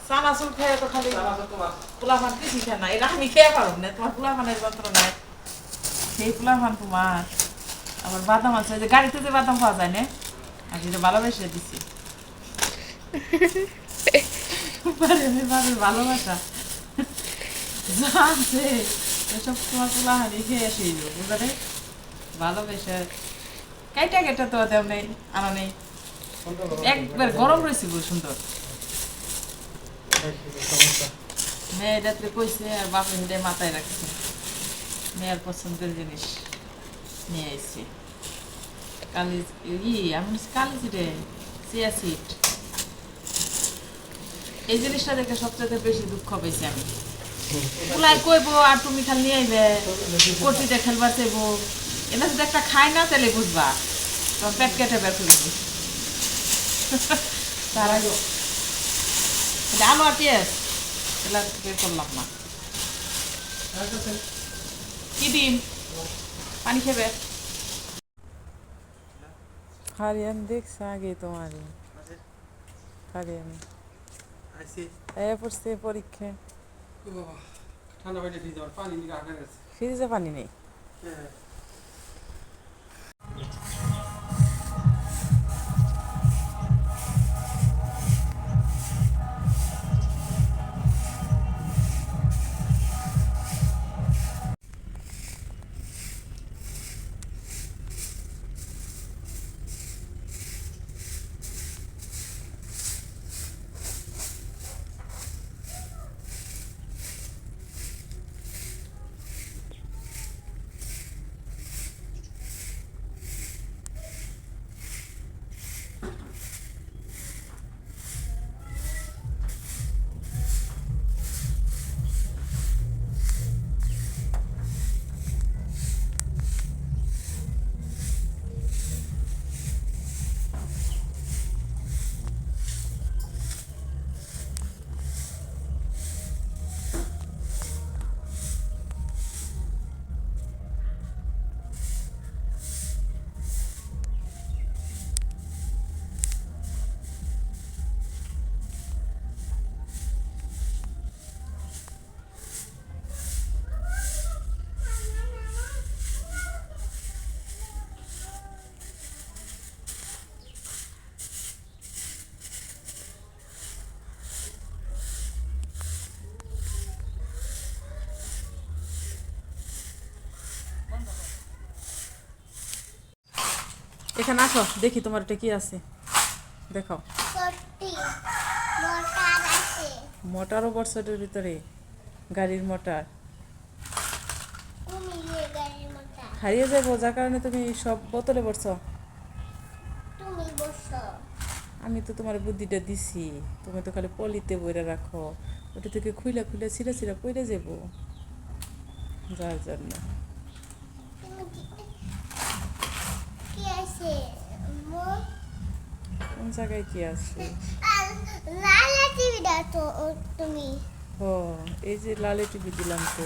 চানাচুর খেয়ে তো খালি পোলাপান কিছু খায় না, এটা আমি খেয়ে পারব না, তোমার পোলাপানের যন্ত্র নাই। সেই পোলাপান তোমার আবার বাদাম আছে, যে গাড়িতে যে বাদাম পাওয়া যায় না, আর যেটা ভালোবেসে দিছি। ভালোবাসা জানছে এসব তোমার পোলাহানি খেয়ে আসি বুঝলে, ভালোবেসে কাইটা কেটে তো দেও নেই, আনা নেই, একবার গরম রয়েছে খুব সুন্দর। মেয়ে রাত্রে কইছে আর বাপের হেঁটে মাথায় রাখছে, মেয়ের পছন্দের জিনিস নিয়ে এসছি। কালিজ আমি কালিজ রে চিয়া সিড, এই জিনিসটা দেখে সবচেয়ে বেশি দুঃখ পেয়েছি আমি। ওলাই কইবো আর তুমি খালি নিয়ে আইবে কটিতে খেলবার চাইবো, এটা যদি একটা খায় না তাহলে বুঝবা তোমার পেট কেটে বের করে দিবি। তার আগে আলু আর পেঁয়াজ এগুলা বের করলাম না, কি দিন পানি খেবে। হারিয়ান দেখছে আগে তোমার হারিয়ান পড়ছে পরীক্ষা, ফ্রিজে পানি নেই। এখানে আসো দেখি তোমার এটা কি আছে, দেখাও। মোটরও বর্ষাটার ভিতরে, গাড়ির মোটর হারিয়ে যাবো, যার কারণে তুমি সব বোতলে বসছো। আমি তো তোমার বুদ্ধিটা দিছি, তুমি তো খালি পলিতে বইরা রাখো, ওটা থেকে খুইলা খুইলা ছিঁড়া ছিঁড়া পড়ে যাবো, যার জন্য। কোন জায়গায় কি আছে? লাল টিভি দাও তো তুমি। ও এই যে লালে টিভি দিলাম তো।